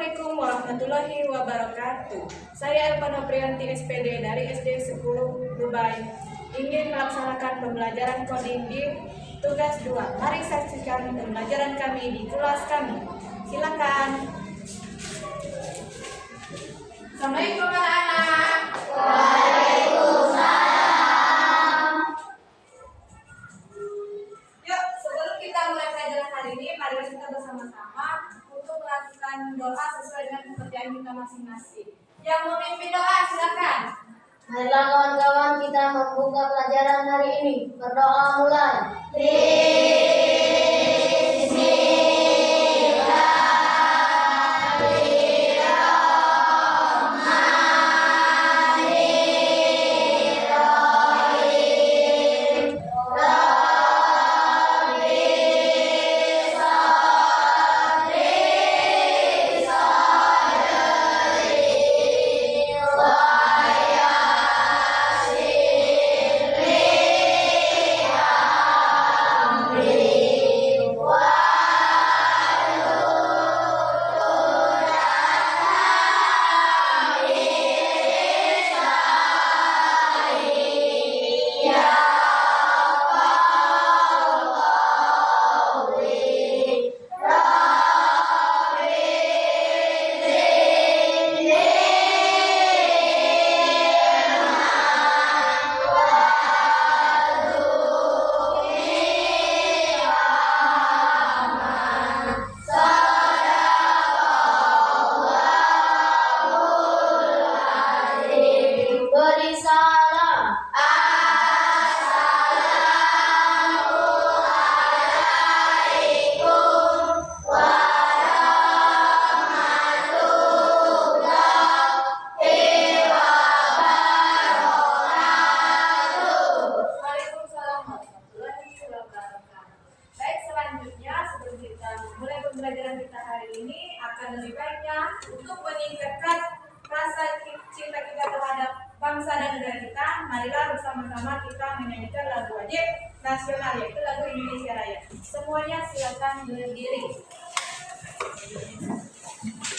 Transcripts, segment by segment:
Assalamualaikum warahmatullahi wabarakatuh. Saya Elva Noprianti SPD dari SD 10 Dubai. Ingin melaksanakan pembelajaran coding di tugas 2. Mari saksikan pembelajaran kami di kelas kami. Silakan. Assalamualaikum anak-anak. Waalaikumsalam. Yuk, sebelum kita mulai pelajaran hari ini, mari kita bersama-sama untuk melakukan doa sesuai dengan pekerjaan kita masing-masing. Yang mau memimpin doa, silakan. Marilah kawan-kawan kita membuka pelajaran hari ini. Berdoa mulai. Beri salam. Assalamualaikum warahmatullahi wabarakatuh. Waalaikumsalam warahmatullahi wabarakatuh. Baik, selanjutnya sebelum kita mulai pembelajaran kita hari ini, akan lebih baiknya untuk meningkatkan rasa cinta kita terhadap bangsa dan negara kita, marilah bersama-sama kita menyanyikan lagu wajib nasional, yaitu lagu Indonesia Raya. Semuanya silakan berdiri.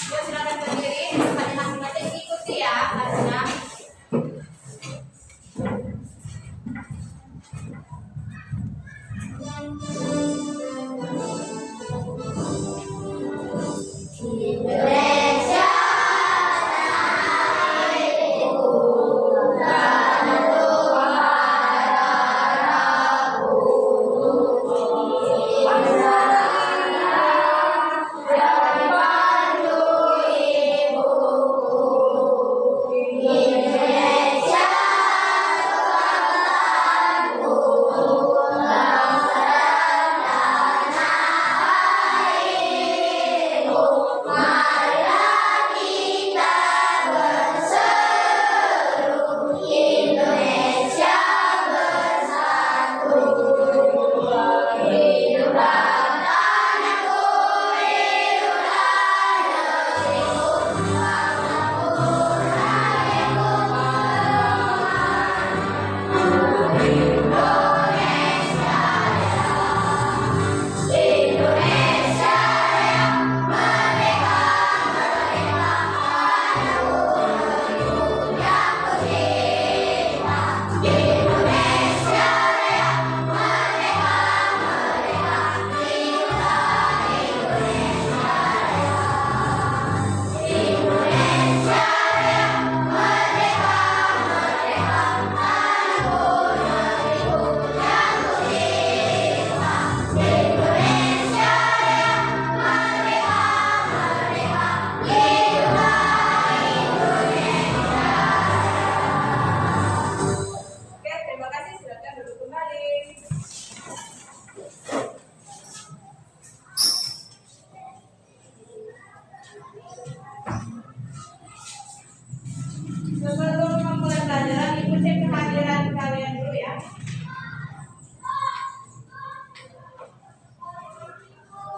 Yuk, silakan berdiri, masing-masing ikuti ya lagunya. Indonesia Oke, terima kasih. Silakan duduk kembali. Sebelum memulai pelajaran, ibu cek kehadiran kalian dulu ya.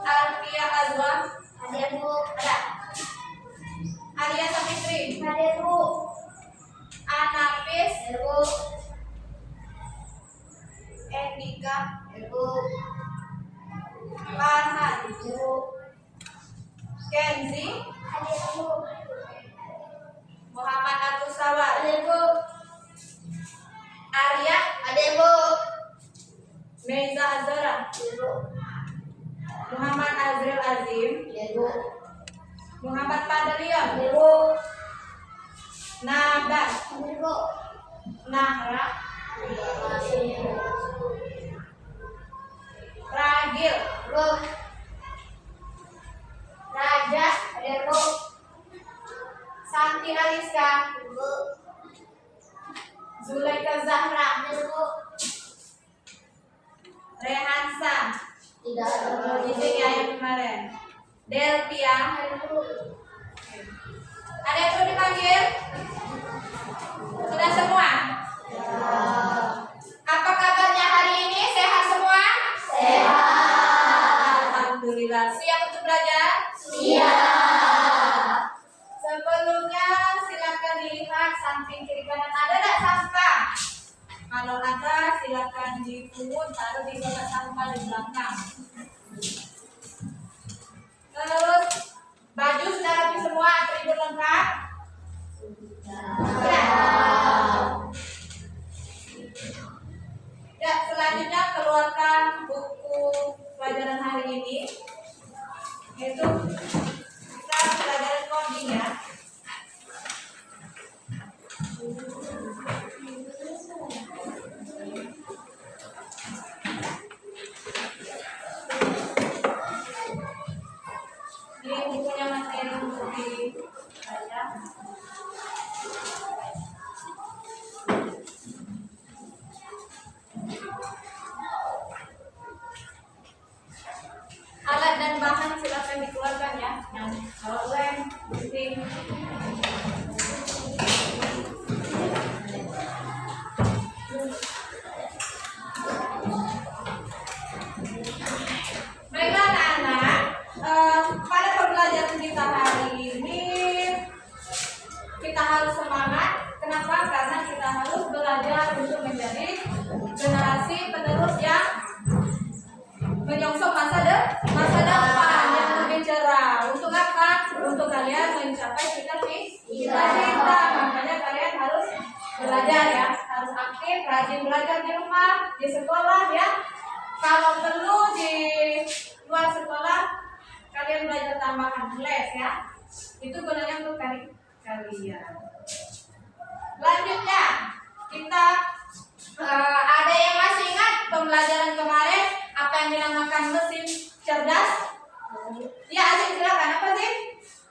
Alfia Azwa, hadir Bu. ada. Alia Sapitri, Hadir Bu. Anapis, Hadir Bu. Endika, Hadir Bu. Farhan, Hadir Bu. Kenzi, Hadir Azril Azim. Ibu. Muhammad Fadlion. Ibu. Nabas. Ibu. Nahra. Ibu. Ragil. Ibu. Raja. Ibu. Santi Aliska. Ibu. Zulaika Zahra. Ibu. Rehansa. Tidak ada. Ini ya yang kemarin. Delpia. Ibu. Ada yang perlu dipanggil? Sudah semua? Apa kabarnya hari ini? Sehat semua? Sehat. Alhamdulillah. Siap untuk belajar? Siap. Sebelumnya silakan dilihat samping kiri kanan ada nggak sampah? Kalau ada silakan dipungut taruh di kotak sampah di belakang. Terus baju sudah rapi semua, atribut lengkap? Sudah. Ya, selanjutnya keluarkan buku pelajaran hari ini, yaitu kita pelajaran coding ya. Ini bukunya materi untuk dibaca. Alat dan bahan silakan dikeluarkan ya. Yang kalau lem, gunting. Baiklah anak-anak, pada pembelajaran kita hari ini kita harus semangat. Kenapa? Karena kita harus belajar untuk menjadi generasi penerus yang menyongsong masa depan yang lebih cerah. Untuk apa? Untuk kalian mencapai cita-cita. Makanya kalian harus belajar ya, harus aktif, rajin belajar di rumah, di sekolah ya. Kalau perlu di luar sekolah kalian belajar tambahan les ya. Itu gunanya untuk kalian. Lanjutnya kita ada yang masih ingat pembelajaran kemarin apa yang dinamakan mesin cerdas? Ya, Azim silakan. Apa sih?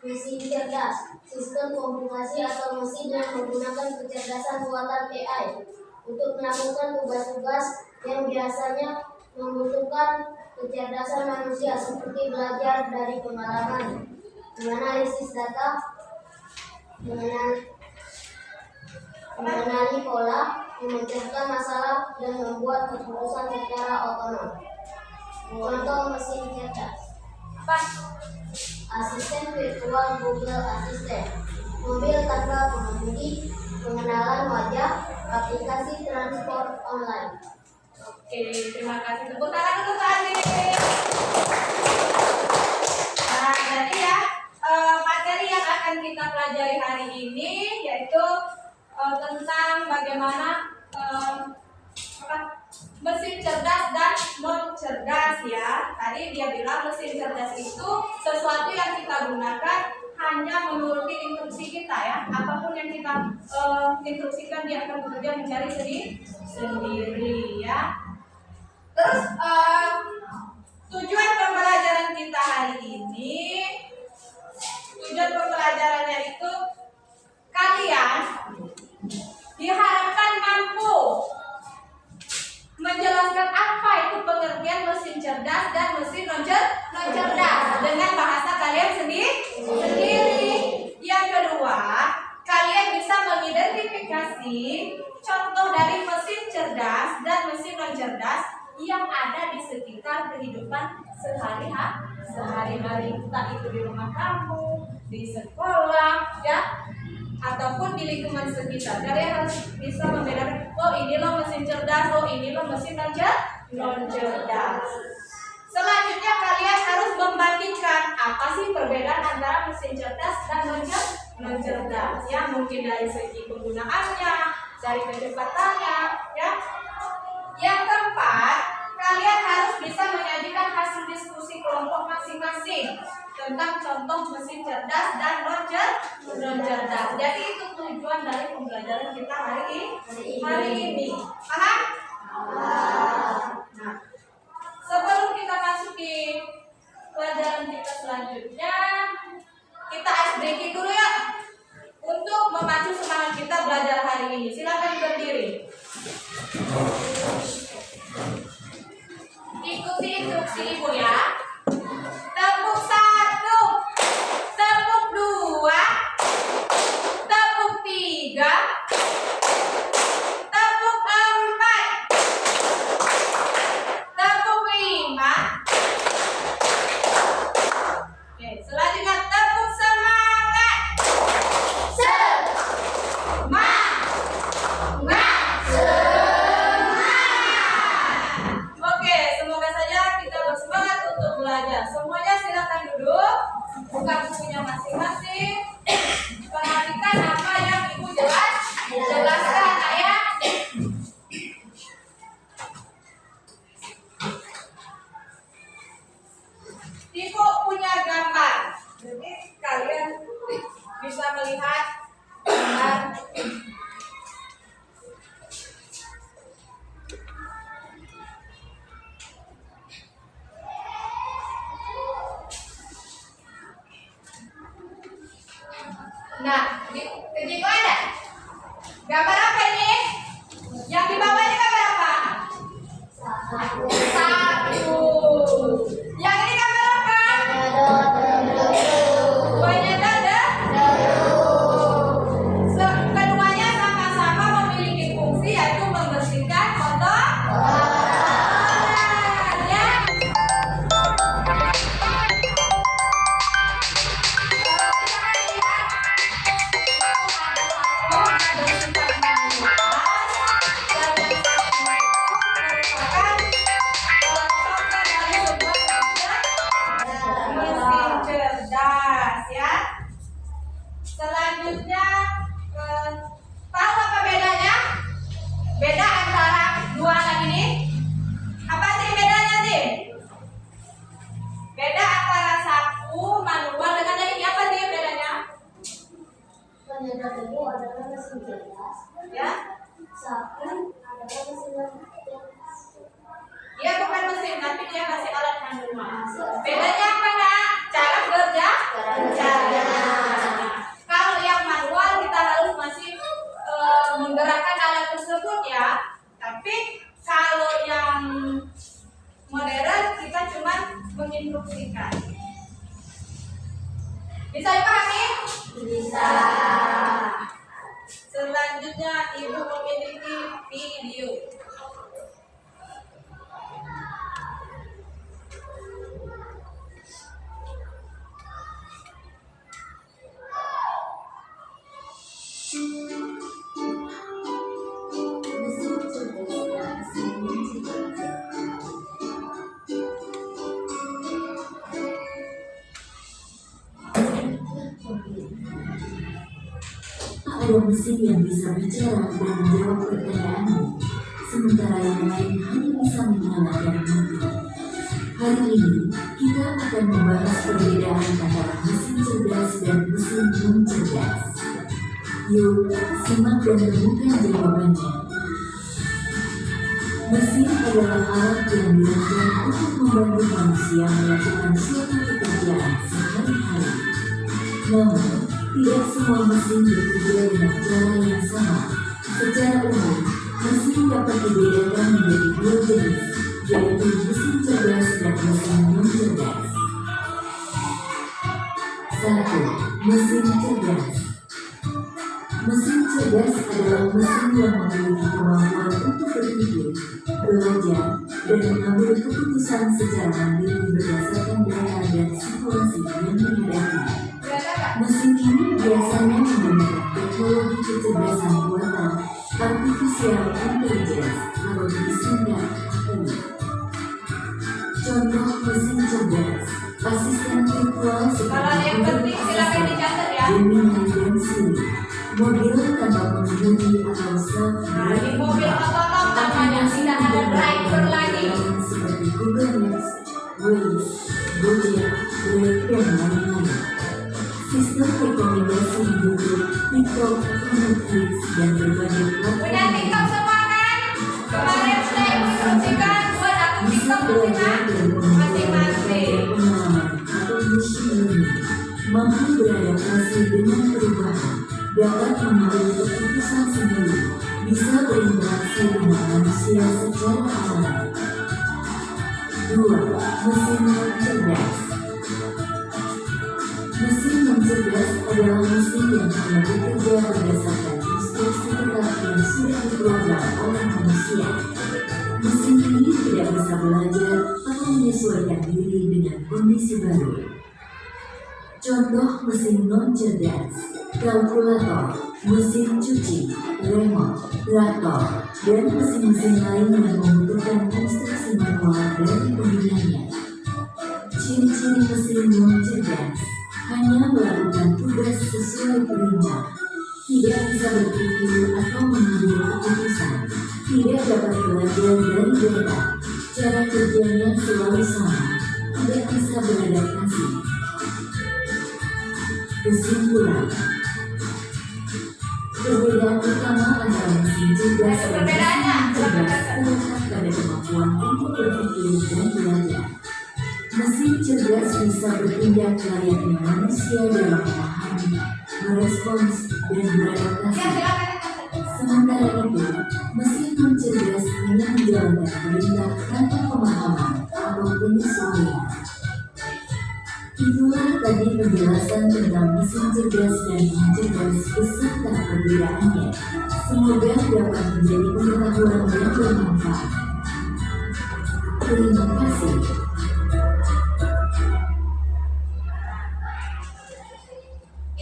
Mesin cerdas, sistem komputasi atau mesin yang menggunakan kecerdasan buatan AI untuk melakukan tugas-tugas yang biasanya membutuhkan kecerdasan manusia seperti belajar dari pengalaman, menganalisis data, mengenali pola, memecahkan masalah, dan membuat keputusan secara otonom. Contoh mesin cerdas: Apa? asisten virtual Google Assistant, mobil tanpa pengemudi, pengenalan wajah, aplikasi transport online. Oke, terima kasih. Tepuk tangan dulu Pak Azim. Nah, jadi ya materi yang akan kita pelajari hari ini yaitu tentang bagaimana mesin cerdas dan non cerdas ya. Tadi dia bilang mesin cerdas itu sesuatu yang kita gunakan hanya menuruti instruksi kita ya. Apapun yang kita instruksikan dia akan bekerja mencari sendiri ya. Terus tujuan pembelajaran kita hari ini, tujuan pembelajarannya itu kalian diharapkan mampu menjelaskan apa itu pengertian mesin cerdas dan mesin non cerdas dengan bahasa kalian sendiri. Yang kedua, kalian bisa mengidentifikasi contoh dari mesin cerdas dan mesin non cerdas yang ada di sekitar kehidupan sehari-hari, entah itu di rumah kamu, di sekolah, ya, ataupun di lingkungan sekitar. Kalian harus bisa membedakan, oh ini loh mesin cerdas, oh ini loh mesin non cerdas. Selanjutnya kalian harus membandingkan apa sih perbedaan antara mesin cerdas dan non cerdas. Ya, mungkin dari segi penggunaannya, dari kecepatannya, ya. Yang keempat, kalian harus bisa menyajikan hasil diskusi kelompok masing-masing tentang contoh mesin cerdas dan non cerdas. Jadi itu tujuan dari pembelajaran kita hari ini. Paham? Nah, sebelum kita masuk di pelajaran kita selanjutnya, kita ice breaking dulu ya untuk memacu semangat kita belajar hari ini. Silakan berdiri. Ikuti instruksi ibu ya. Tepuk 1, tepuk 2, tepuk 3, tepuk 4, tepuk 5. Oke, selanjutnya tepuk semangat. Oke, semoga saja kita bersemangat untuk belajar. Semuanya silakan duduk, buka bukunya masing-masing. Perhatikan apa yang ibu jelaskan, ya. Ibu punya gambar, jadi kalian bisa melihat gambar. Nah, di Ibu ada gambar apa ini? Yang di bawah ini gambar apa? Satu. Yang ini gambar apa? Banyak dada. Keduanya sama-sama memiliki fungsi yaitu membersihkan kotoran. Ya. Mesin cerdas ya. Selanjutnya tahu apa bedanya? Beda antara dua alat ini? Apa sih bedanya sih? Beda antara sapu manual dengan yang ini, apa sih bedanya? Penyedot itu adalah mesin cerdas. Ya? Sapu adalah mesin cerdas. Dia bukan mesin, tapi dia masih alat manual. Bedanya apa nak? Cara kerjanya. Kalau yang manual kita harus masih menggerakkan alat tersebut ya. Tapi kalau yang modern kita cuma menginstruksikan. Bisa dipahami? Bisa. Selanjutnya ibu memiliki video. Ada mesin yang bisa bicara dan menjawab pertanyaanmu, sementara yang lain hanya bisa mengalah dan mengerti. Hari ini kita akan membahas perbedaan antara mesin cerdas dan mesin non cerdas. Yuk, simak dan temukan jawabannya. Mesin adalah alat yang dirancang untuk membantu manusia melakukan suatu pekerjaan sehari-hari. Namun, tidak semua mesin bekerja dengan cara yang sama. Secara umum, mesin dapat dibedakan menjadi dua jenis, yaitu mesin cerdas dan mesin non cerdas. 1. Mesin cerdas. Mesin cerdas adalah mesin yang memiliki kemampuan untuk berpikir, belajar, dan mengambil keputusan secara mandiri berdasarkan data dan situasi yang dihadapi. Mesin ini biasanya menggunakan teknologi kecerdasan buatan artificial intelligence atau disingkat AI. Contoh mesin cerdas, asisten virtual Kalau yang penting silakan dicatat ya. Gemini dan Siri, mobil tanpa pengemudi atau Nah, di mobil otonom namanya tidak ada driver lagi. TikTok, Netflix, dan berbagai Punya platform TikTok semua kan? Kemarin saya instruksikan buat akun bisa TikTok belajar dan mengumpulkan masing-masing. pengalaman atau machine learning, mampu beradaptasi dengan perubahan, dapat mengambil keputusan sendiri, bisa berinteraksi dengan manusia secara alami. 2. Mesin non cerdas. Mesin non cerdas adalah mesin yang hanya bekerja berdasarkan instruksi tetap yang sudah diprogram oleh manusia. Mesin ini tidak bisa belajar atau menyesuaikan diri dengan kondisi baru. Contoh mesin non cerdas: kalkulator, mesin cuci, remote, traktor, dan mesin-mesin lain yang membutuhkan instruksi manual dari penggunanya. Ciri-ciri mesin non cerdas: hanya melakukan tugas sesuai perintah, tidak bisa berpikir atau mengambil keputusan, tidak dapat belajar dari data, cara kerjanya selalu sama, tidak bisa beradaptasi. Kesimpulan: perbedaan utama antara mesin cerdas dan mesin non cerdas terletak pada kemampuan untuk berpikir dan belajar. Mesin cerdas bisa bertindak layaknya manusia dalam memahami, merespons, dan beradaptasi. Sementara itu, mesin non cerdas hanya menjalankan perintah tanpa pemahaman atau penyesuaian. Itulah tadi penjelasan tentang mesin cerdas dan non cerdas beserta perbedaannya. Semoga dapat menjadi pengetahuan yang bermanfaat. Terima kasih.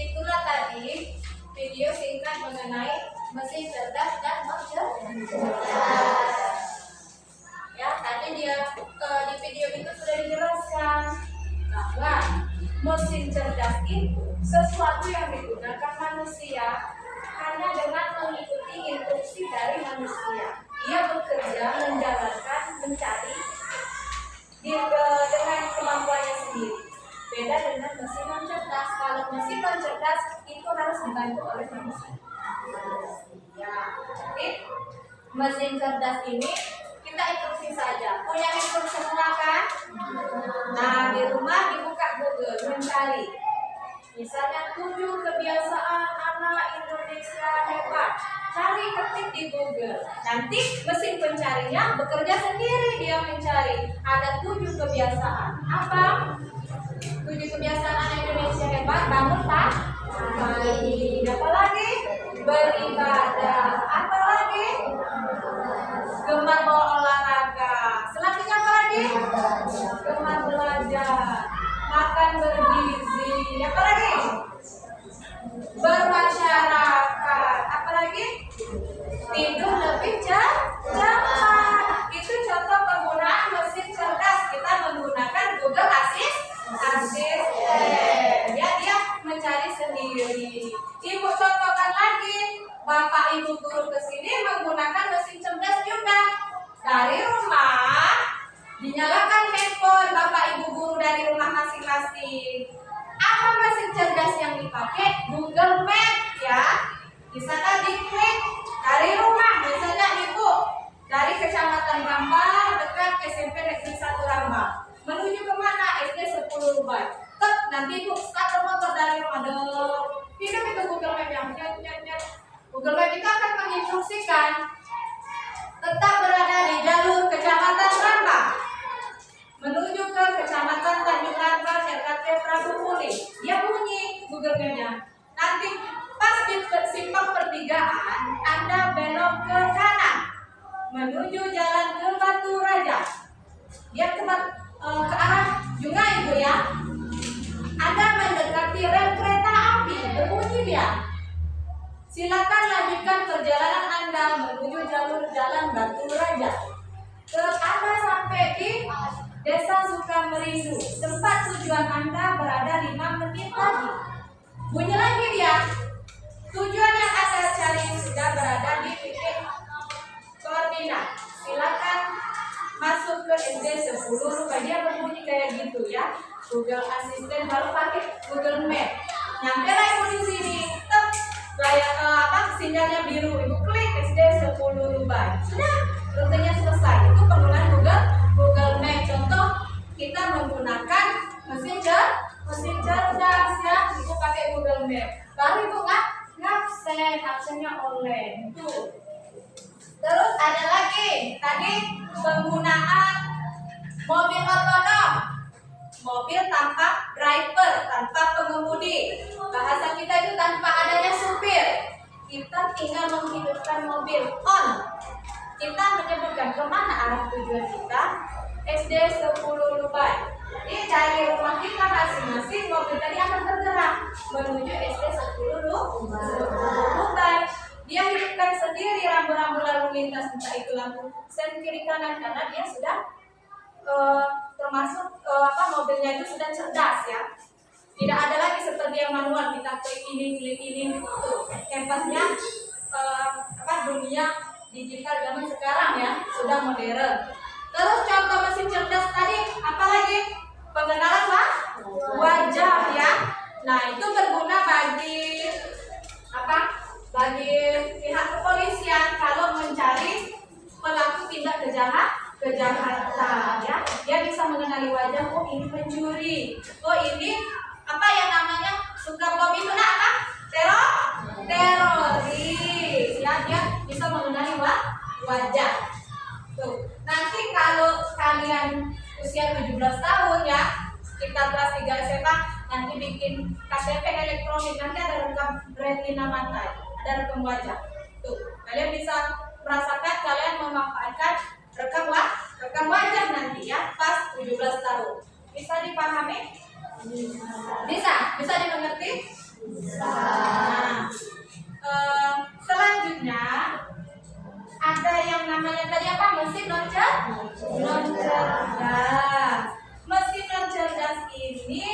Itulah tadi video singkat mengenai mesin cerdas dan non cerdas. Ya, tadi di video itu sudah dijelaskan bahwa mesin cerdas itu sesuatu yang digunakan manusia hanya dengan mengikuti instruksi dari manusia. Ia bekerja, menjalankan, mencari dengan kemampuannya sendiri. Beda dengan mesin non cerdas. Kalau mesin non cerdas itu harus dibantu oleh manusia. Ya, jadi mesin cerdas ini kita instruksi saja. Punya handphone semua kan? Nah, di rumah dibuka Google, mencari. Misalnya 7 kebiasaan anak Indonesia hebat. Cari, ketik di Google. Nanti mesin pencarinya bekerja sendiri, dia mencari. Ada 7 kebiasaan. Apa? 7 kebiasaan anak Indonesia hebat: bangun pagi. Apa lagi? Beribadah. Apa lagi? Gemar berolahraga. Selanjutnya apa lagi? Gemar belajar. Makan bergizi. Apa lagi? Bermasyarakat. Apa lagi? Tidur lebih cepat. Itu contoh penggunaan mesin cerdas. Kita menggunakan Google Assistant. Ya, dia mencari sendiri. Ibu contohkan lagi. Bapak ibu guru kesini menggunakan mesin cerdas juga. Dari rumah dinyalakan handphone bapak ibu guru dari rumah masing-masing. Apa mesin cerdas yang dipakai? Google Map, ya. Di sana diklik dari rumah, misalnya ibu dari Kecamatan Rambang dekat SMP Negeri 1 Rambang. Menuju kemana? SD 10 Rubai. Nanti ibu start motor dari rumah. Hidup itu Google Map yang nyet. Google Map itu akan menginstruksikan tetap berada di jalur Kecamatan Rambang menuju ke Kecamatan Tanjung Rambang RKT Prabu Muli. Dia bunyi Google Map-nya. Nanti pas di simpang pertigaan, Anda belok ke kanan menuju jalan ke Batu Raja. Dia ke arah Jungai, Ibu ya. Anda mendekati rel kereta api, berbunyi dia. Silakan lanjutkan perjalanan Anda menuju jalur jalan Batu Raja. Terus Anda sampai di Desa Sukamerindu. Tempat tujuan Anda berada 5 menit lagi. Bunyi lagi dia. Tujuan yang Anda cari sudah berada di titik koordinat. Silakan masuk ke SD 10 Rubai. Dia berbunyi kayak gitu ya. Google Assistant baru pakai Google Map. Nyampe lah Ibu di sini. Layar Baru ibu absennya oleh. Tuh. Terus ada lagi tadi penggunaan mobil otonom, mobil tanpa driver, tanpa pengemudi. Bahasa kita itu tanpa adanya supir. Kita tinggal menghidupkan mobil on. Kita menyebutkan kemana arah tujuan kita. SD 10 Lubai. Jadi dari rumah kita masing-masing mobil tadi akan bergerak menuju SD 10 Lubai. Dia hidupkan sendiri rambu-rambu lalu lintas, entah itu lampu sen kiri kanan, karena dia sudah termasuk mobilnya itu sudah cerdas ya. Tidak ada lagi seperti yang manual, kita klik ini tuh. Hebatnya dunia digital zaman sekarang ya, sudah modern. Terus contoh mesin cerdas tadi apa lagi? Pengenalan wajah ya. Nah, itu berguna bagi bagi pihak kepolisian kalau mencari pelaku tindak kejahatan ya. Dia bisa mengenali wajah, oh ini pencuri, oh ini yang namanya suka bom itu teroris ya. Dia bisa mengenali wajah. Tuh. Nanti kalau kalian usia 17 tahun ya, kita kelas 3 SMA, nanti bikin KTP elektronik, nanti ada rekam retina mata, ada rekam wajah. Tuh, kalian bisa merasakan, kalian memanfaatkan rekam wajah nanti ya, pas 17 tahun. Bisa dipahami? Bisa dimengerti? Nah, selanjutnya ada yang namanya tadi mesin non cerdas. Mesin non cerdas ini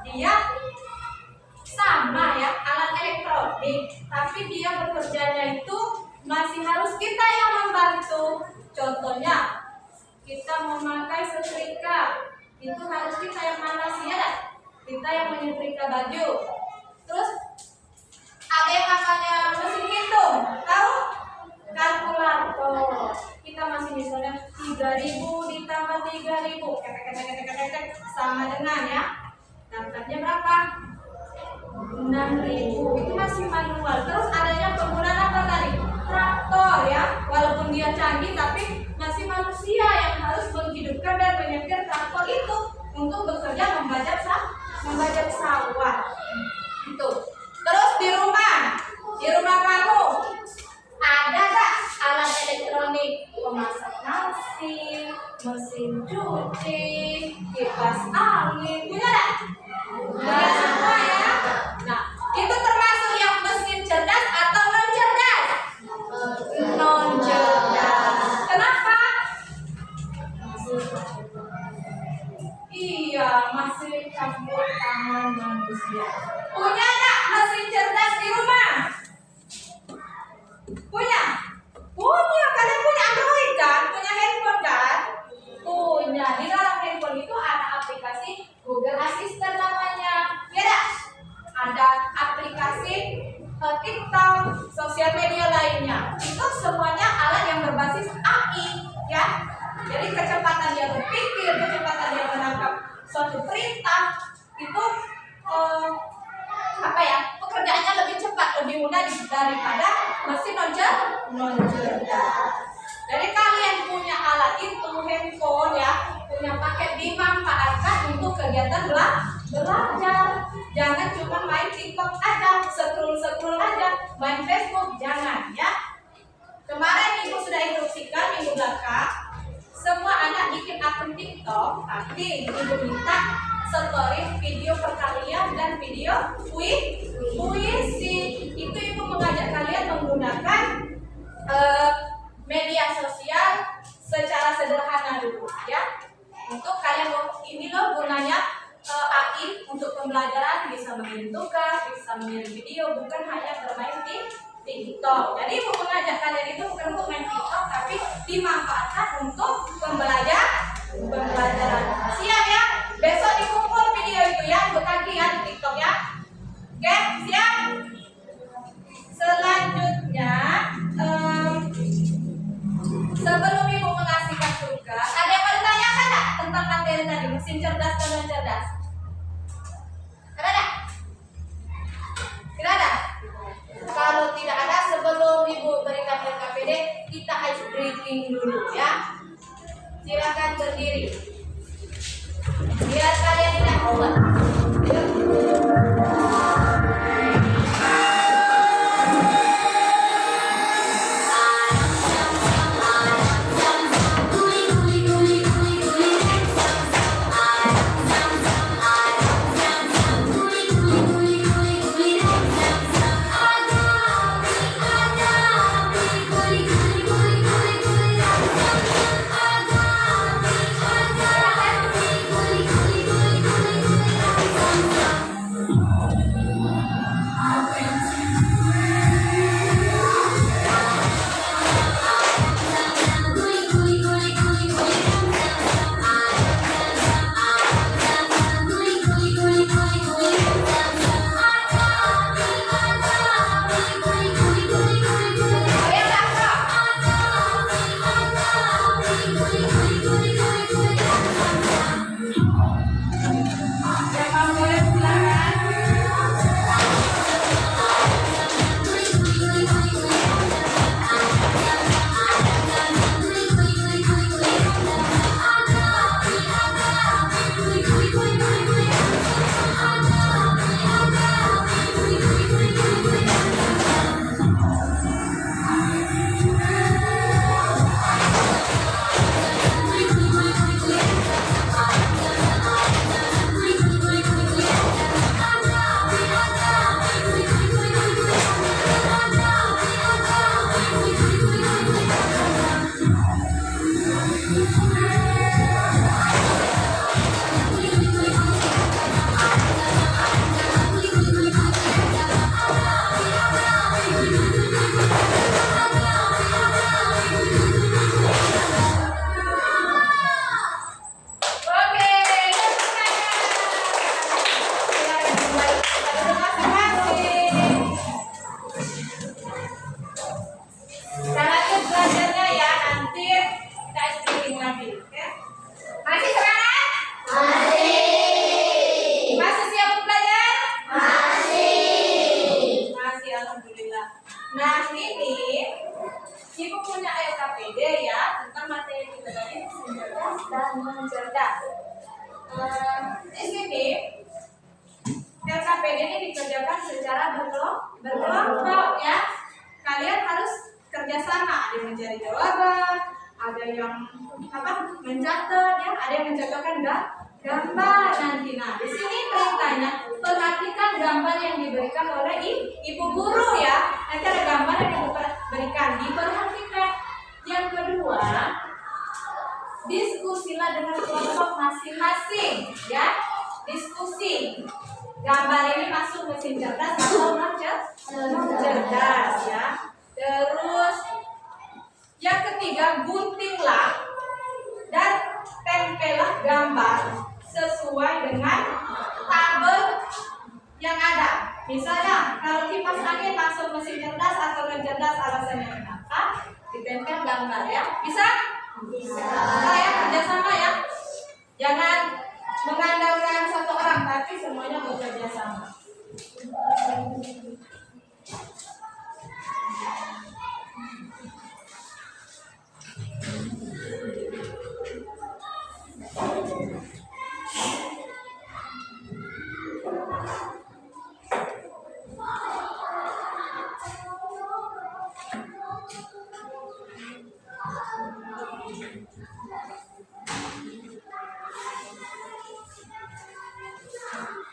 dia sama ya, alat elektronik, tapi dia bekerjanya itu masih harus kita yang membantu. Contohnya kita memakai setrika, itu harus kita yang manasi ya, kita yang menyetrika baju. Terus ada yang namanya mesin hitung, tahu? Kalkulator. Kita masih misalnya 3.000 ditambah 3.000 sama dengan ya, dapatnya berapa? 6.000. Itu masih manual. Terus adanya penggunaan apa tadi? Traktor ya. Walaupun dia canggih tapi masih manusia yang harus menghidupkan dan menyetir traktor itu untuk bekerja membajak sawah. Itu. Terus di rumah kamu ada gak alat elektronik pemasak nasi, mesin cuci, kipas angin, punya gak? Punya semua ya. Nah, itu termasuk yang mesin cerdas atau non cerdas? Non cerdas. Kenapa? Iya, masih campur tangan manusia. Punya gak mesin cerdas di rumah? Punya? Kalian punya Android kan? Punya handphone kan? Punya. Di dalam handphone itu ada aplikasi Google Assistant namanya. Ya, ada aplikasi TikTok, sosial media lainnya. Itu semuanya alat yang berbasis AI ya. Jadi kecepatan dia berpikir, kecepatan dia menangkap suatu perintah itu pekerjaannya lebih cepat, lebih mudah daripada mesin non cerdas. Jadi kalian punya alat itu, handphone ya, punya paket, dimanfaatkan untuk kegiatan belajar. Jangan cuma main TikTok aja, scroll aja, main Facebook, jangan ya. Kemarin ibu sudah instruksikan minggu belakang, semua anak bikin akun TikTok, tapi ibu minta story video perkalian dan video puisi. Itu ibu mengajak kalian menggunakan media sosial secara sederhana dulu ya. Untuk kalian ini loh gunanya AI untuk pembelajaran, bisa mengirim tugas, bisa mengirim video, bukan hanya bermain di TikTok. Jadi ibu mengajak kalian itu bukan untuk main TikTok, tapi dimanfaatkan untuk pembelajaran. Siap ya? Besok dikumpul video itu ya, ibu tagih ya di TikTok ya. Oke, siap? Selanjutnya sebelum ibu mengasihkan tugas, ada yang mau ditanyakan nggak tentang materi tadi, mesin cerdas dan non cerdas? Ada nggak? LKPD ini dikerjakan secara berkelompok ya. Kalian harus kerjasama. Ada yang mencari jawaban, ada yang mencatat ya, ada yang mencatatkan gambar nanti. Nah, di sini perintahnya perhatikan gambar yang diberikan oleh ibu guru ya. Nanti ada gambar yang diberikan, diperhatikan. Yang kedua, diskusilah dengan kelompok masing-masing ya. Diskusi. Gambar ini masuk mesin cerdas atau non cerdas ya. Terus yang ketiga, guntinglah dan tempelah gambar sesuai dengan tabel yang ada. Misalnya kalau kipas angin masuk mesin cerdas atau non cerdas, alasannya kenapa? Ditempel gambar ya. Bisa? Bisa. Ya, kerjasama ya. Jangan mengandalkan satu orang, tapi semuanya bekerja sama.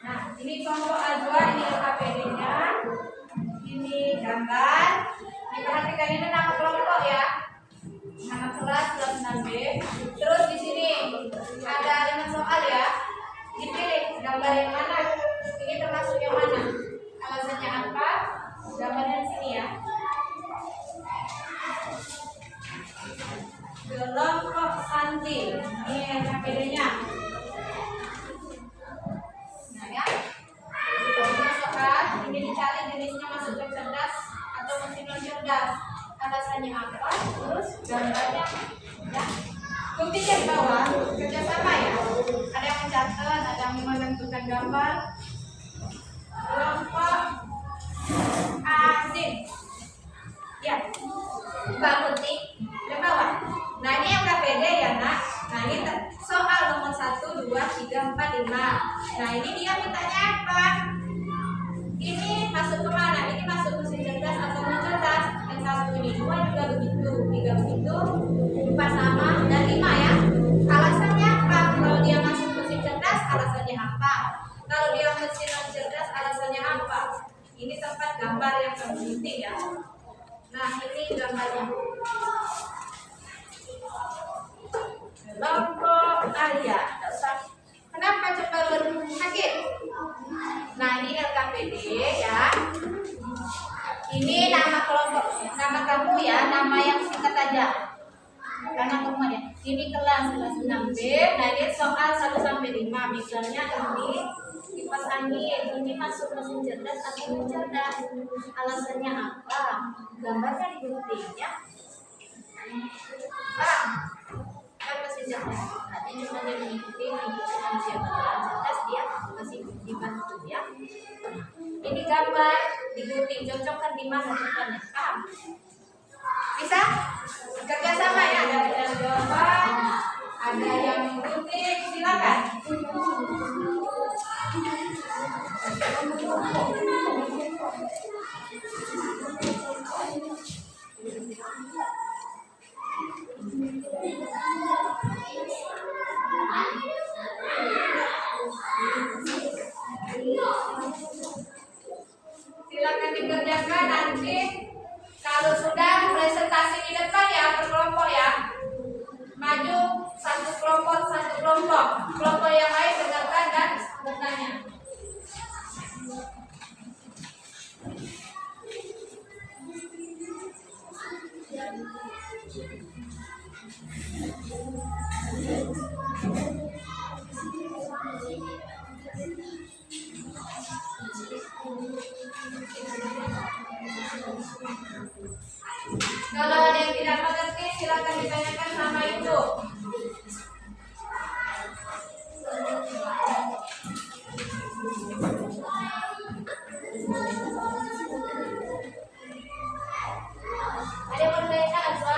Nah, ini kelompok A2, ini LKPD-nya, ini gambar. Diperhatikan ini nama kelompok ya, nama kelas 6B. Terus di sini ada 5 soal ya. Dipilih gambar yang mana, ini termasuk yang mana, alasannya apa, gambarnya di sini ya. Kelompok Santi, ini LKPD-nya. Nah ya, soal ini dicari jenisnya masuk ke cerdas atau mesin non cerdas, alasannya apa, terus gambarnya ya. Buktinya di bawah, kerjasama ya. Ada yang mencatat, ada yang menentukan gambar. Kelompok asing ya, Mbak Putih di bawah. Nah ini yang KPD ya nak. Nah ini soal nomor 1, 2, 3, 4, 5. Nah ini dia mintanya apa? Ini masuk kemana? Ini masuk mesin cerdas atau non cerdas? Yang 1 ini, 2 juga begitu, 3 begitu, 4 sama, dan 5 ya. Alasannya apa? Kalau dia masuk mesin cerdas, alasannya apa? Kalau dia mesin non cerdas, alasannya apa? Ini tempat gambar yang penting ya. Nah ini gambarnya. Kelompok Arya. Kenapa cenderung sakit? Nah ini LKPD ya. Ini nama kelompok, nama kamu ya, nama yang singkat aja. Karena kamu ya. Ini kelas 6B. Nah ini soal 1 sampai 5. Misalnya ini kipas angin, ini masuk mesin cerdas atau non cerdas. Alasannya apa? Gambarnya digunting ya. Kan mesin cerdas. Nanti cuma dia mengikuti manusia cerdas, dia masih dibantu ya. Ini gambar digunting, cocokkan di mana contohnya? Bisa? Kerjasama ya, ada yang jawaban, ada yang menggunting, silakan. Silakan dikerjakan nanti. Kalau sudah presentasi di depan ya, berkelompok ya. Maju satu kelompok. Kelompok yang lain dengarkan dan bertanya. Kalau ada yang tidak mengerti, silakan ditanyakan sama ibu. Ada yang bertanya apa?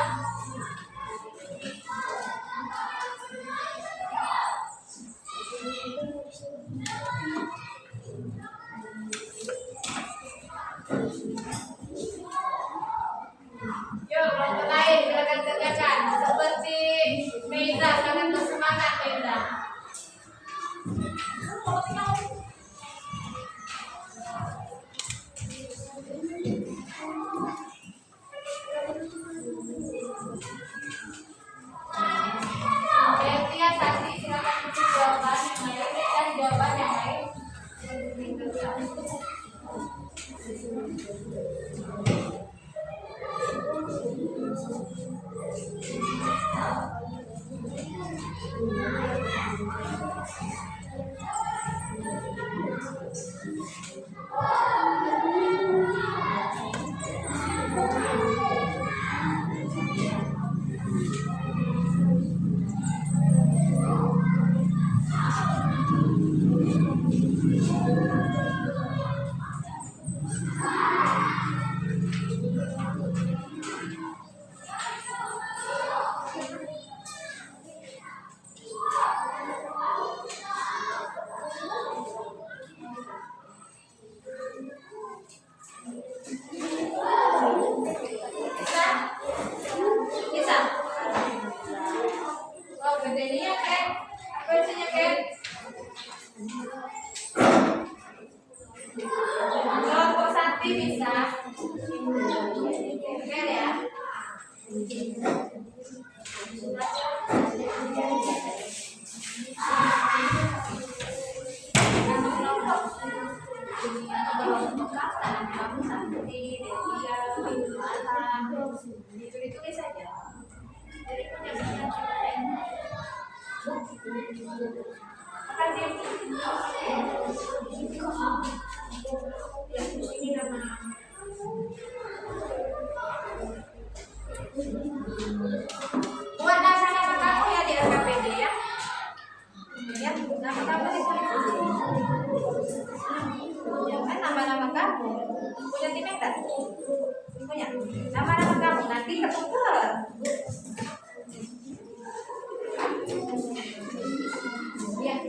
Nanti bisa share ya. Ditulis saja. Jadi punya ini nama. Buat nama kamu ya di RKPD ya. Ya, nama kamu ditulis. Jangan nama-nama kamu. Punya tim enggak? Punya. Nama-nama kamu nanti ketuker. Ya.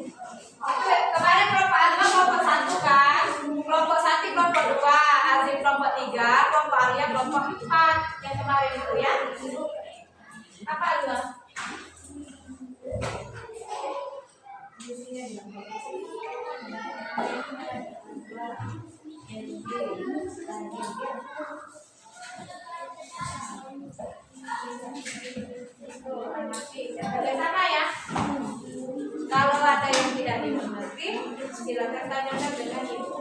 Oke, kemarin kelompok Alma kelompok 1 kan? Kelompok Santi kelompok 2, Azim kelompok 3, kelompok Alia kelompok 4 yang kemarin itu ya. Apa Alma? Sama ya. Kalau ada yang tidak dimengerti, silakan tanyakan dengan ibu.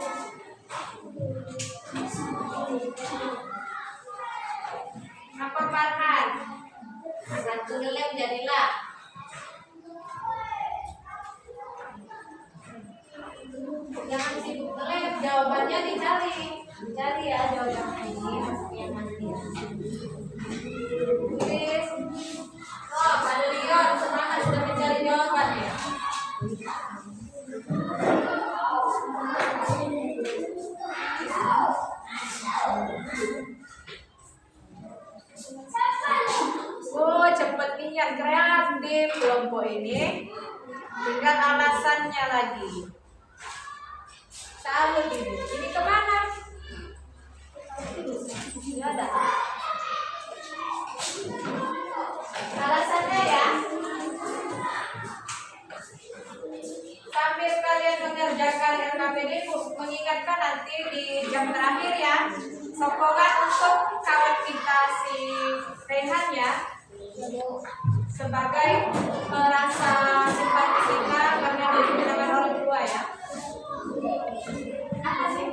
Apa Farhan? Satu nilai jadilah. Jangan sibuk ngelem, jawabannya dicari. Cari ya jawabannya ini, yang nanti. Tulis. Oh, pada Leon semangat sudah mencari jawabannya. Oh, cepet nih yang kreatif kelompok ini. Tinggal alasannya lagi. Salut ini. Ini kemana? Ini ada. Alasannya ya. Sambil kalian mengerjakan RKPD, mengingatkan nanti di jam terakhir ya. Sokongan untuk kawan kita si Rehan ya. Sebagai rasa simpati kita karena dia kehilangan orang tua ya. Apa sih?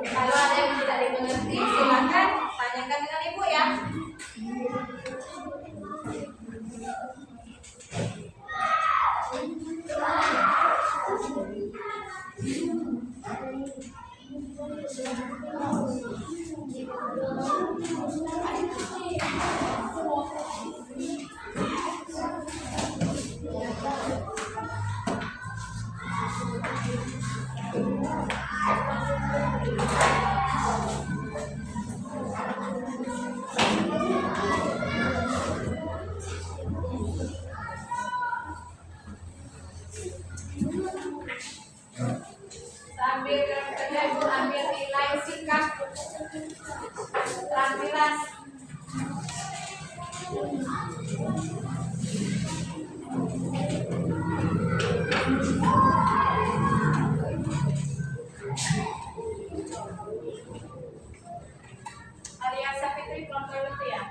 Kalau ada yang tidak dimengerti, silakan tanyakan dengan ibu ya. Sambil kerja ibu ambil nilai sikap tampilan. Arya Sapitri kelompok itu ya.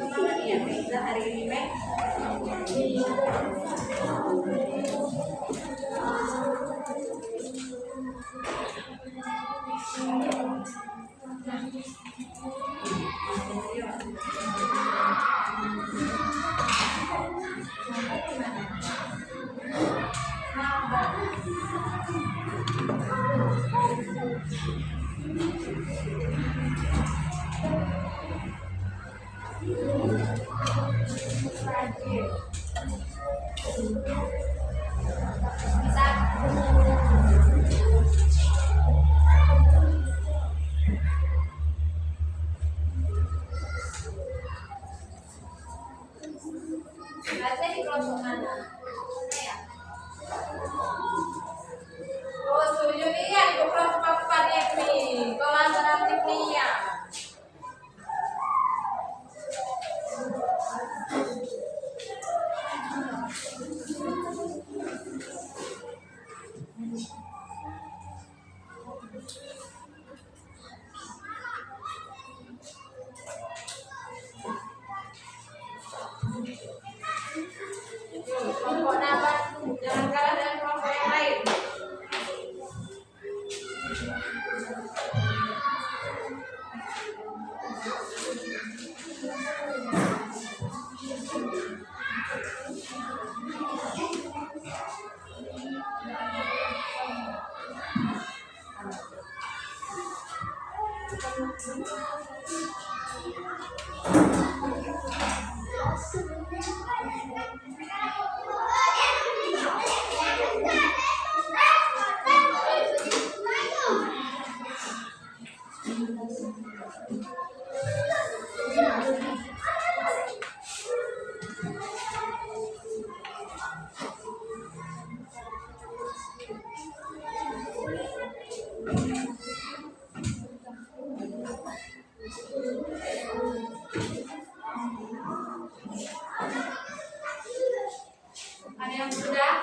Kemana nih ya Meiza hari ini Mei? Baca di kelompok mana? Ya. Oh, setuju nih ya di kelompok apa nih? Kolaboratif nih ya. Kelompok apa? Jangan kalah dengan kelompok yang lain. Ada yang sudah?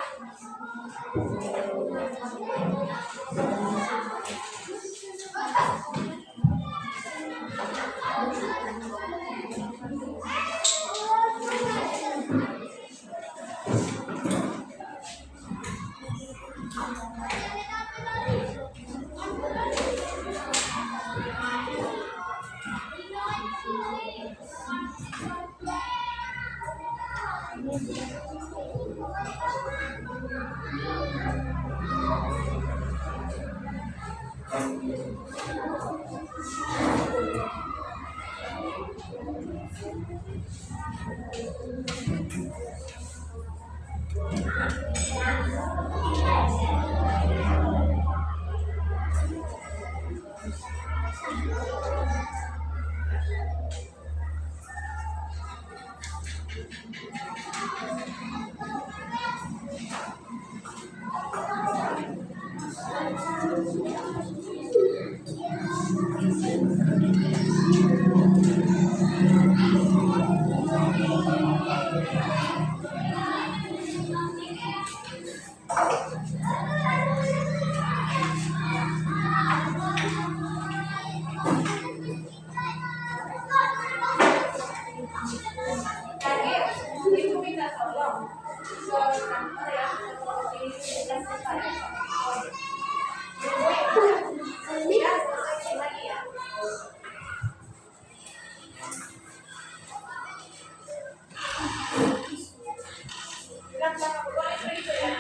Bilang sama aku, boleh itu ya.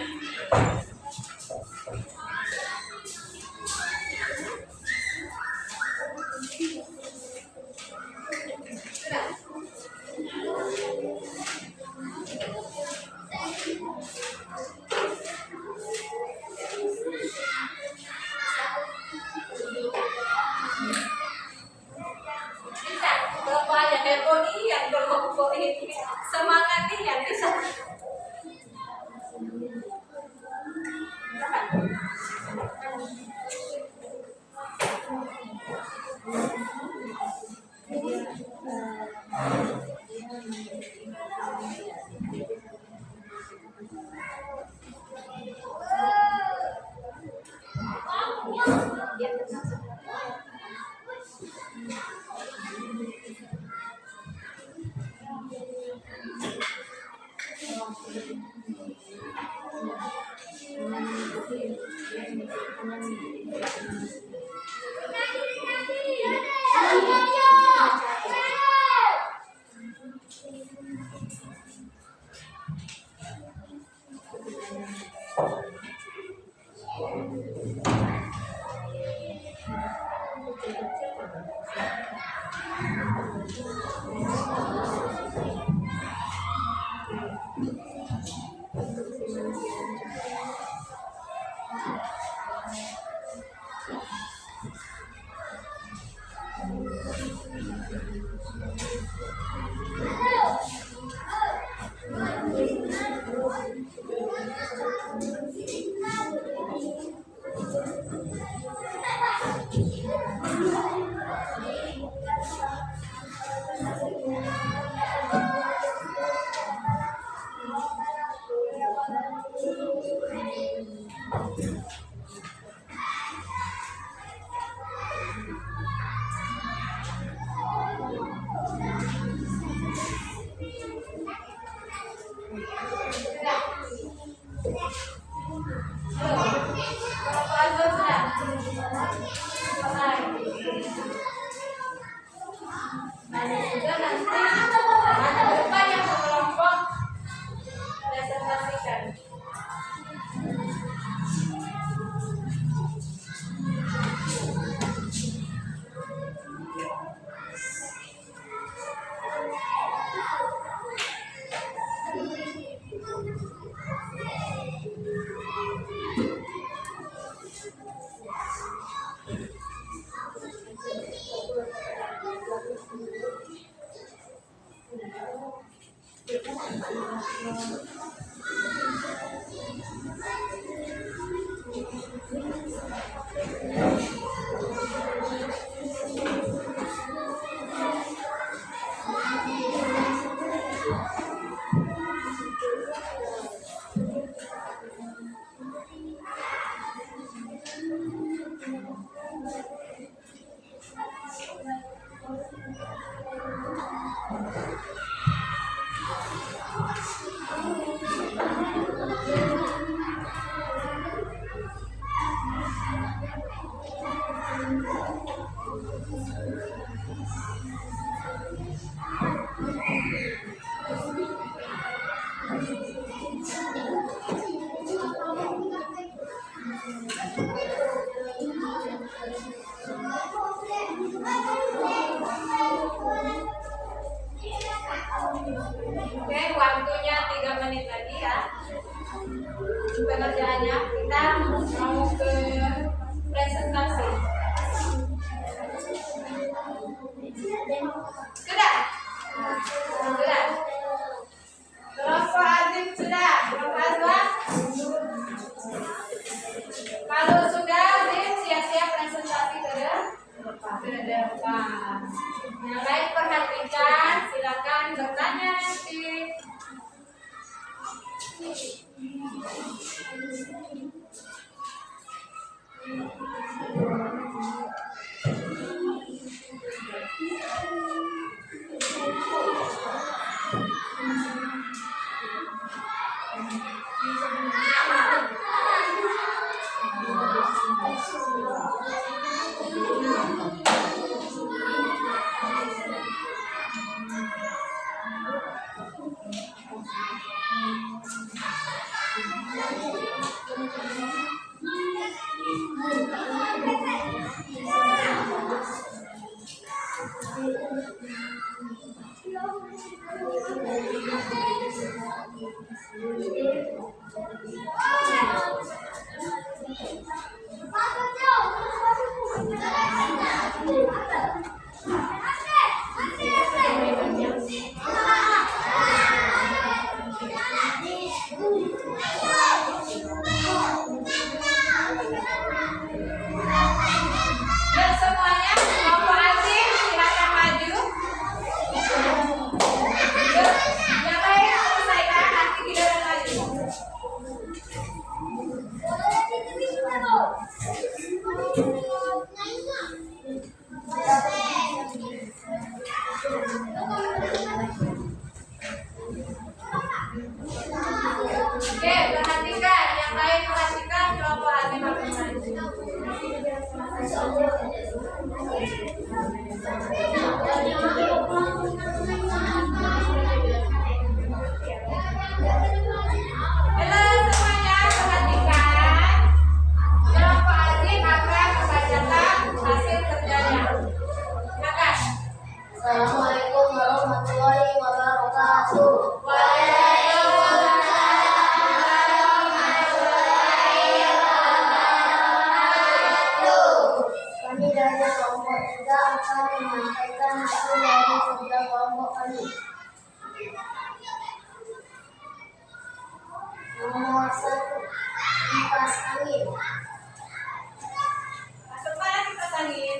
Oke, waktunya 3 menit lagi ya. Pengerjaannya kita mau ke presentasi. Sudah? Sudah. Kelompok Azim sudah? Kelompok Azwan? Kalau sudah, Azim siap-siap presentasi ke depan. Yang lain perhatikan, silakan bertanya nanti. Dan semuanya, kelompok Azim silakan maju. Yang lain selesaikan, nanti tidak lagi. Nah, Halo semuanya, perhatikan. Kelompok Azim akan membacakan hasil kerjanya. Silakan. Assalamualaikum warahmatullahi wabarakatuh. Kami dari kelompok 3 akan menyampaikan hasil dari kerja kelompok kami. Nomor 1, kipas angin. Masuk mana kipas angin?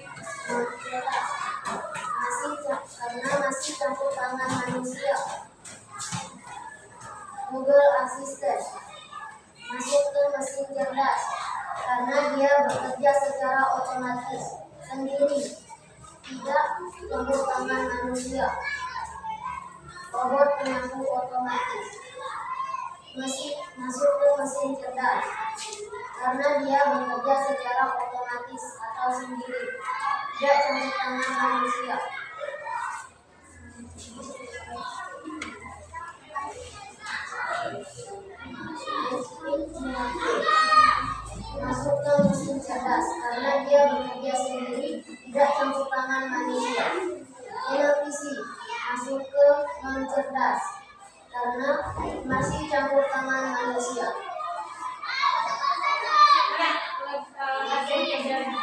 Karena masih campur tangan manusia. Google Assistant masuk ke mesin cerdas karena dia bekerja secara otomatis sendiri, tidak campur tangan manusia. Robot penyapu otomatis masuk ke mesin cerdas karena dia bekerja secara otomatis atau sendiri, tidak campur tangan manusia. Masuk ke mesin cerdas karena dia bekerja sendiri, tidak campur tangan manusia. Televisi masuk ke non cerdas karena masih campur tangan manusia. Hasil kerjanya.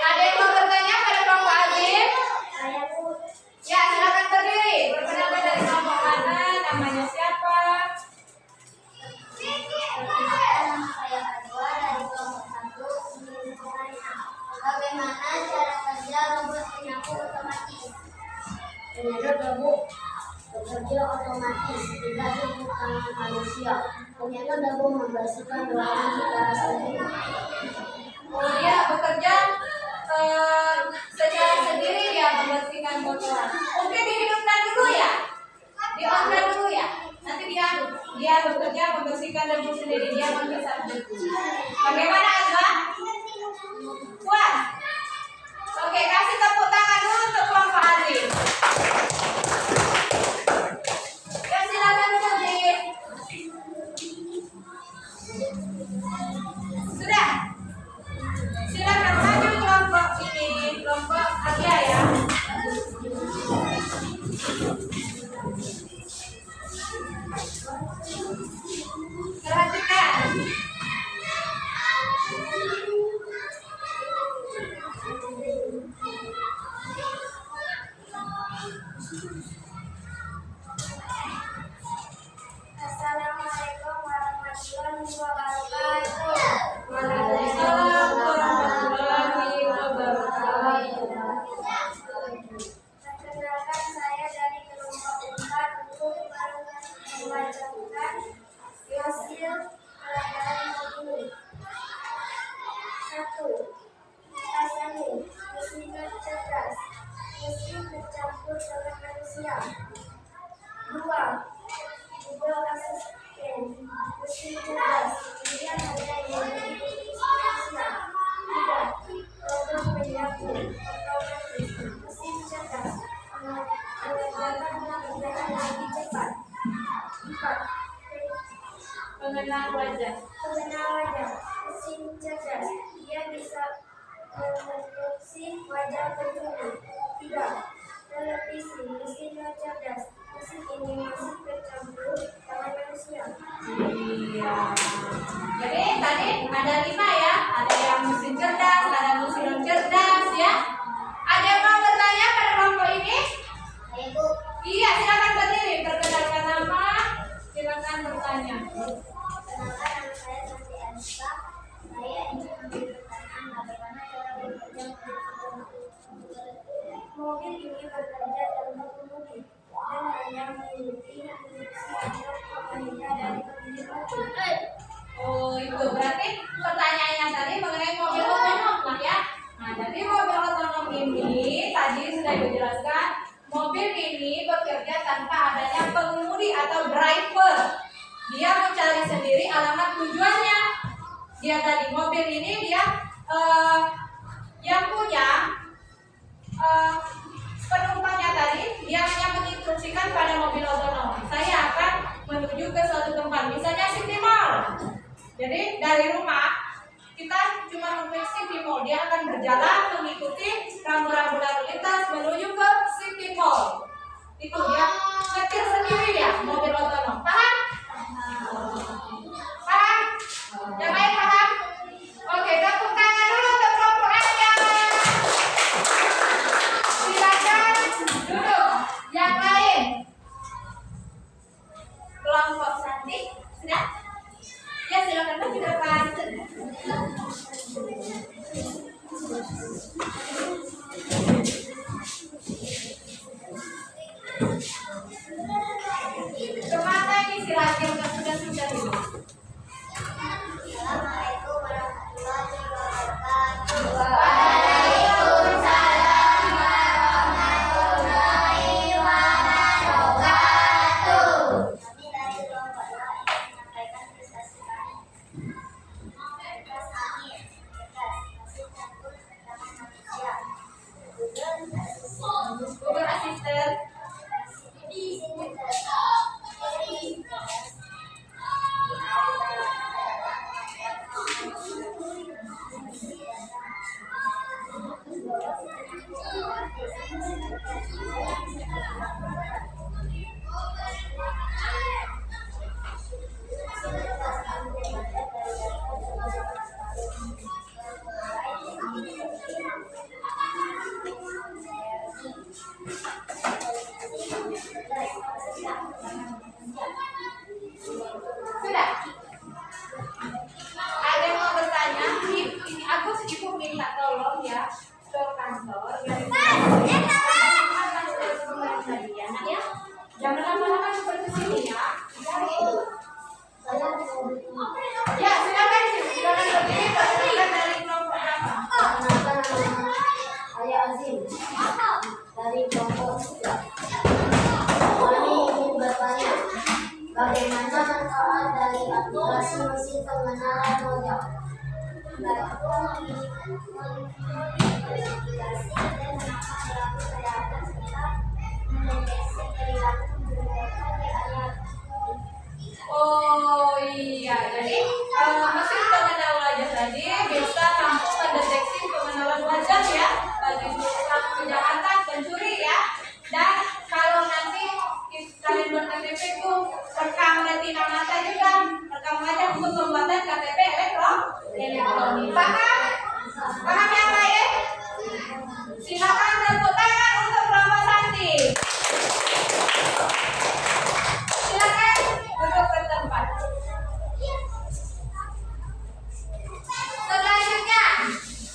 Ada yang mau bertanya pada kelompok Azim? Ya, silakan berdiri. Perkenalkan dari kelompok mana, namanya siapa? Bagaimana cara kerja robot penyapu otomatis? Penyedot debu bekerja otomatis, tidak campur tangan manusia. Penyedot debu membersihkan ruangan secara sendiri. Oh, dia bekerja secara sendiri, dia membersihkan kotoran. Mungkin dihidupkan dulu ya, di-on-kan dulu ya. Nanti dia bekerja membersihkan debu sendiri, dia menghisap debu. Bagaimana Azwa? Puas? Oke, kasih tepuk tangan dulu untuk kelompok Azim. Ya, silakan duduk. Sudah. Silakan maju kelompok ini, kelompok Agia ya. Perhatikan. Assalamualaikum warahmatullahi wabarakatuh. Waalaikumsalam warahmatullahi wabarakatuh. Perkenalkan, saya dari kelompok 4 untuk membacakan hasil pelajaran ini. 1. Kipas angin, mesin cerdas, mesin bercampur tangan manusia. 2. Google Assistant, mesin cerdas, dia hanya memiliki manusia. 3. Robot penyapu otomatis, mesin cerdas, mengerjakan pekerjaan lebih cepat. 4. Pengenal wajah. Pengenal wajah, mesin cerdas, dia bisa mendeteksi wajah pencuri. 3. Televisi, mesin cerdas, mesin ini masih bercampur tangan manusia. Iya. Jadi tadi ada 5 ya. Ada yang mesin cerdas, ada mesin non cerdas ya. Ada yang mau bertanya pada kelompok ini? Ayo Bu. Iya, silakan berdiri. Perkenalkan nama. Silakan bertanya. Kenalkan, nama saya Santi Anissa. Saya ingin memberi pertanyaan bagaimana cara bekerja mobil ini bekerja tanpa pengemudi dan hanya mengikuti instruksi untuk pengendara dari pemilik mobil. Oh, itu berarti pertanyaannya tadi mengenai mobil otonom lah ya. Nah, jadi mobil otonom ini tadi sudah dijelaskan, mobil ini bekerja tanpa adanya pengemudi atau driver. Dia mencari sendiri alamat tujuannya. Dia tadi mobil ini dia yang punya menginstruksikan pada mobil otonom, saya akan menuju ke suatu tempat, misalnya City Mall. Jadi dari rumah kita cuma mengklik City Mall, dia akan berjalan mengikuti rambu-rambu lalu lintas menuju ke City Mall. Itu dia nyetir sendiri ya, mobil otonom. Paham? Paham? Yang lain paham? Oke, tepuk tangan dulu untuk kelompok Anda. Silakan duduk. Yang lain. Kelompok Santi, sudah? Ya, silakan maju ke depan. Kemana ini si Ragil yang sudah ini? Assalamualaikum warahmatullahi wabarakatuh. Waalaikumsalam warahmatullahi wabarakatuh. Kami dari kelompok A ingin menyampaikan prestasi kami. Tugas kami tugas masih campur perkembangan manusia. Google Assistant. Sudah. Ada yang mau bertanya? Ini Agus, ibu minta tolong ya ke kantor. Jangan lama-lama seperti sini ya. Ya, silakan berdiri. Silakan dari kelompok apa? Saya Azim dari kelompok kami ingin bertanya bagaimana manfaat dari aplikasi mesin pengenalan wajah. Aplikasi dan menambah perilaku kesehatan serta mendeteksi perilaku menggunakan ayat. Oh iya, jadi mesin pengenal wajah tadi bisa mampu mendeteksi pengenalan wajah ya bagi pelaku kejahatan, pencuri ya. Dan kalau nanti kalian ber-KTP itu rekam retina mata juga, rekam wajah untuk pembuatan KTP elektronik. Paham? Paham yang lain? Silakan tepuk tangan untuk kelompok Santi. Silakan duduk ke tempat. Selanjutnya,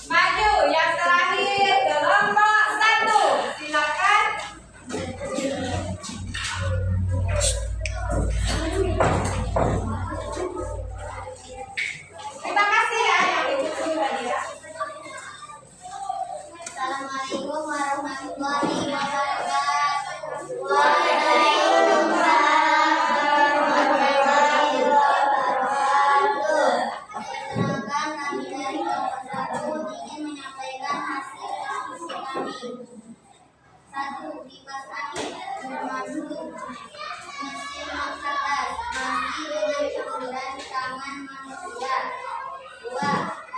maju yang terakhir kelompok 1. Silakan. Terima kasih ya yang ikut tadi ya. Assalamualaikum warahmatullahi wabarakatuh. Perkenalkan, kami dari kelompok 1 ingin menyampaikan hasil diskusi kami. 1. Kipas angin termasuk mesin non cerdas masih dengan cangkuran tangan manusia. 2.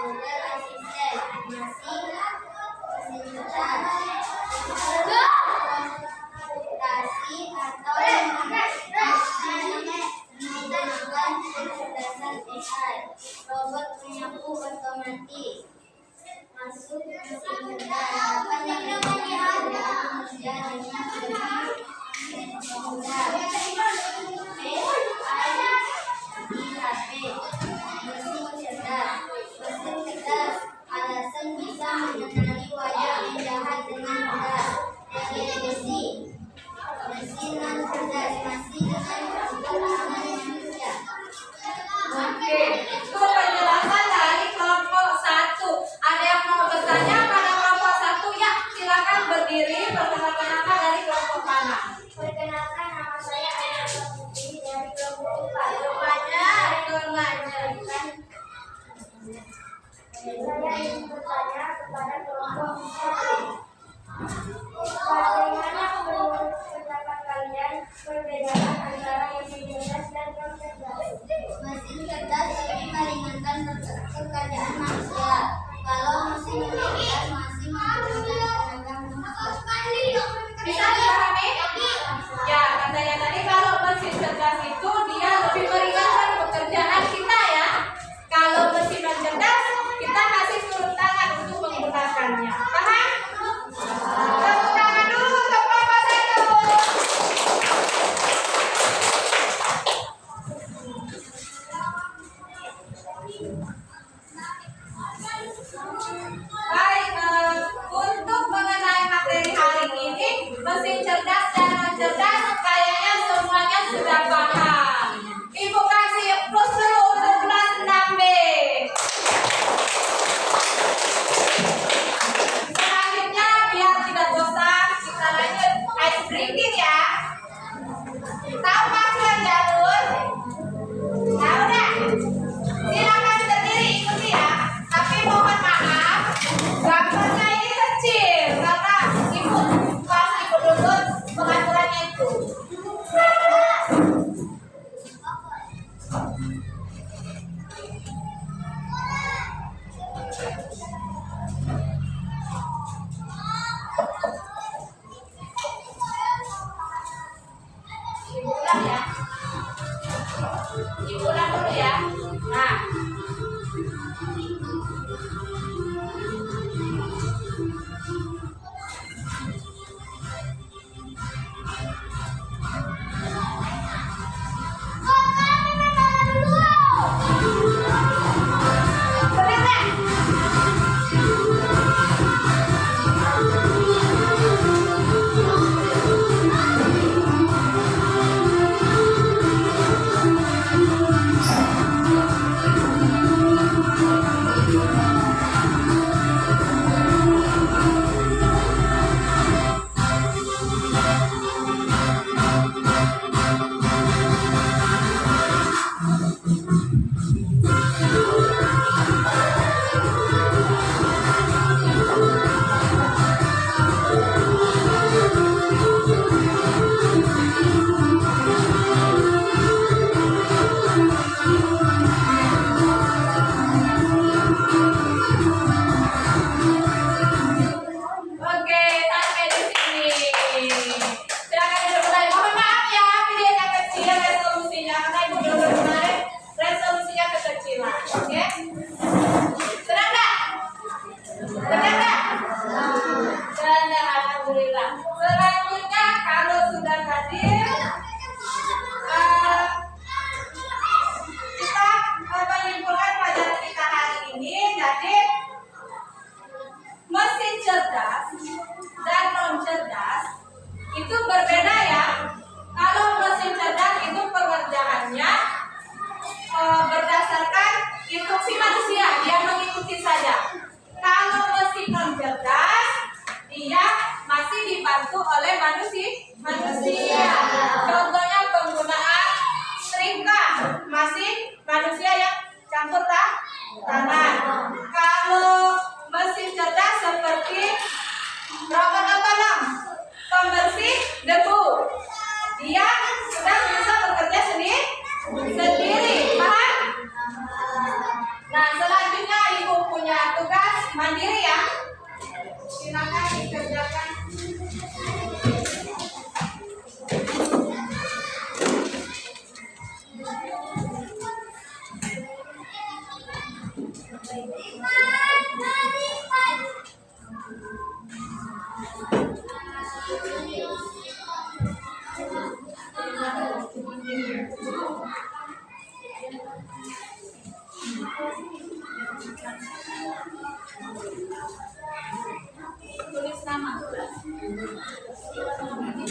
Google Assistant masih mesin cerdas konsultasi atau menggunakan kecerdasan AI. Robot penyapu otomatis masuk mesin cerdas dapat mengerjakan pekerjaan manusia dengan lebih mudah.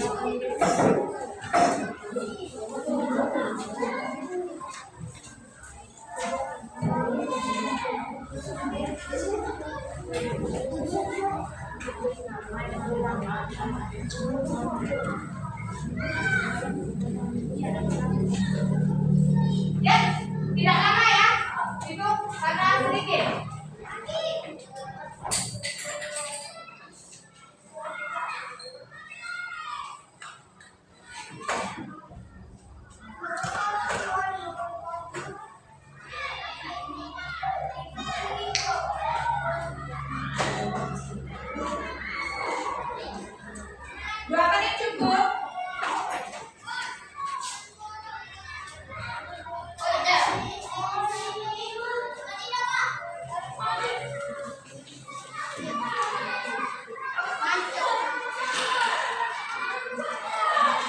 Ya, tidak lama ya. Itu karena sedikit. Dua menit cukup.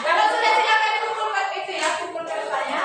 Kalau sudah silakan pukul itu ya, pukul ke depannya.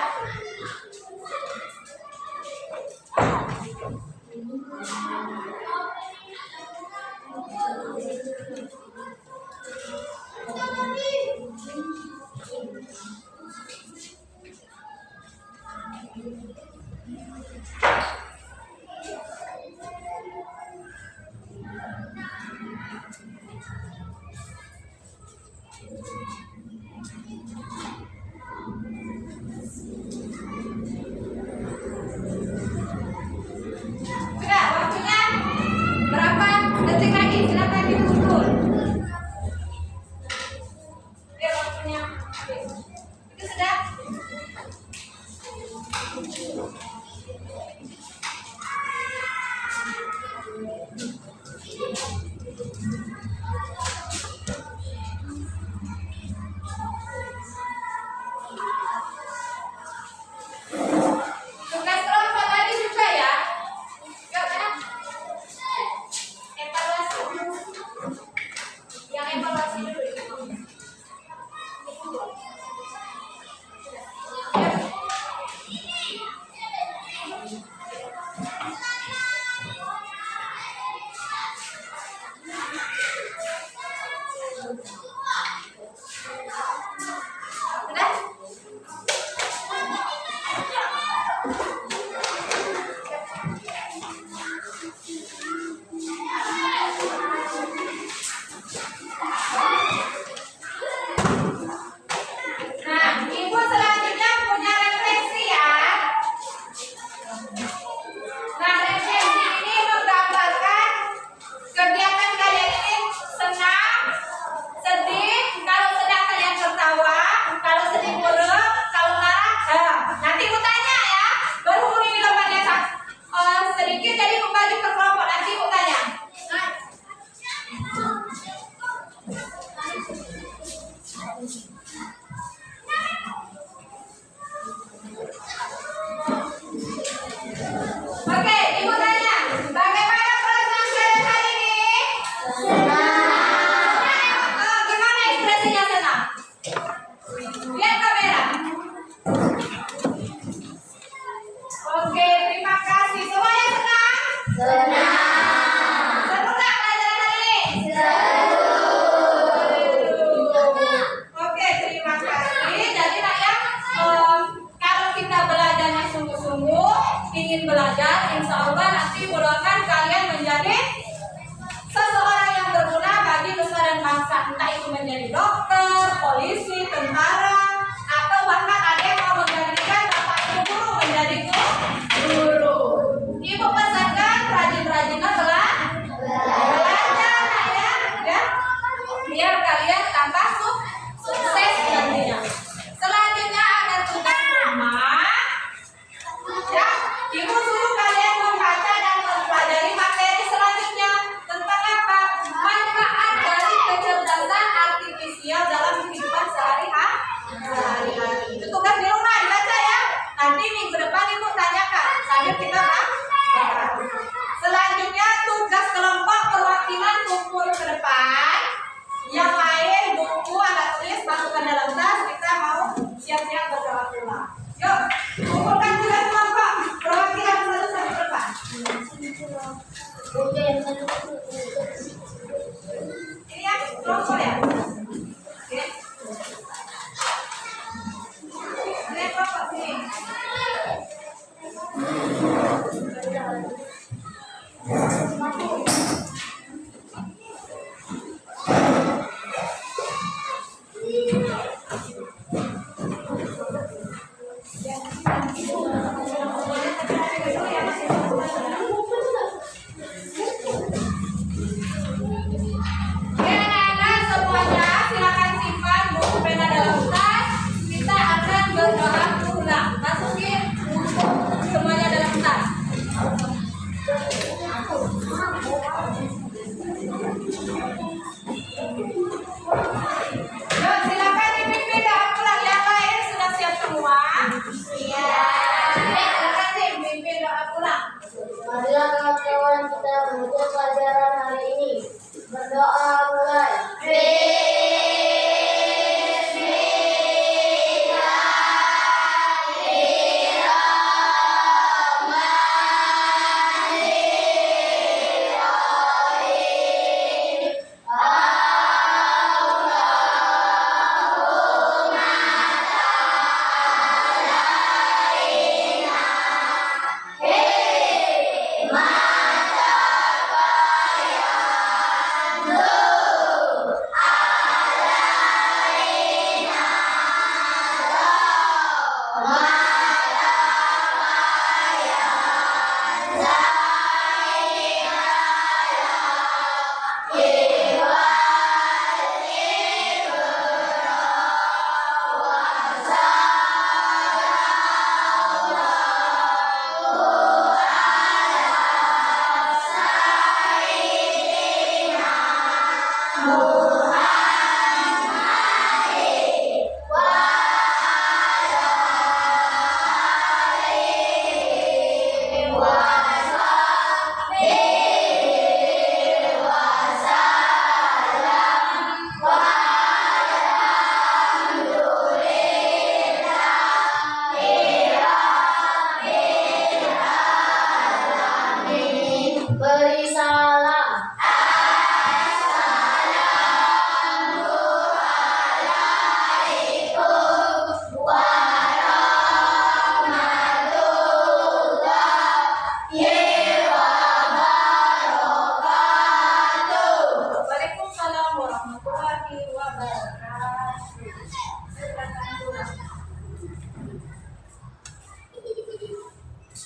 Sudah, waktunya berapa detik lagi? Silakan dipukul. Ya, waktunya habis. Itu sudah. Tugas kelompok tadi juga ya. Yuk, ya. Evaluasi. Yang evaluasi dulu itu. Sudah? Nah, ibu selanjutnya punya refleksi ya. Nah, refleksi ini menggambarkan kegiatan kalian ini senang, sedih, kalau sedang kalian tertawa, kalau sedih murung, kalau marah. Nanti ku tanya ya, berhubung ini lembaga sedikit jadi membagi per kelompok, nanti ku tanya.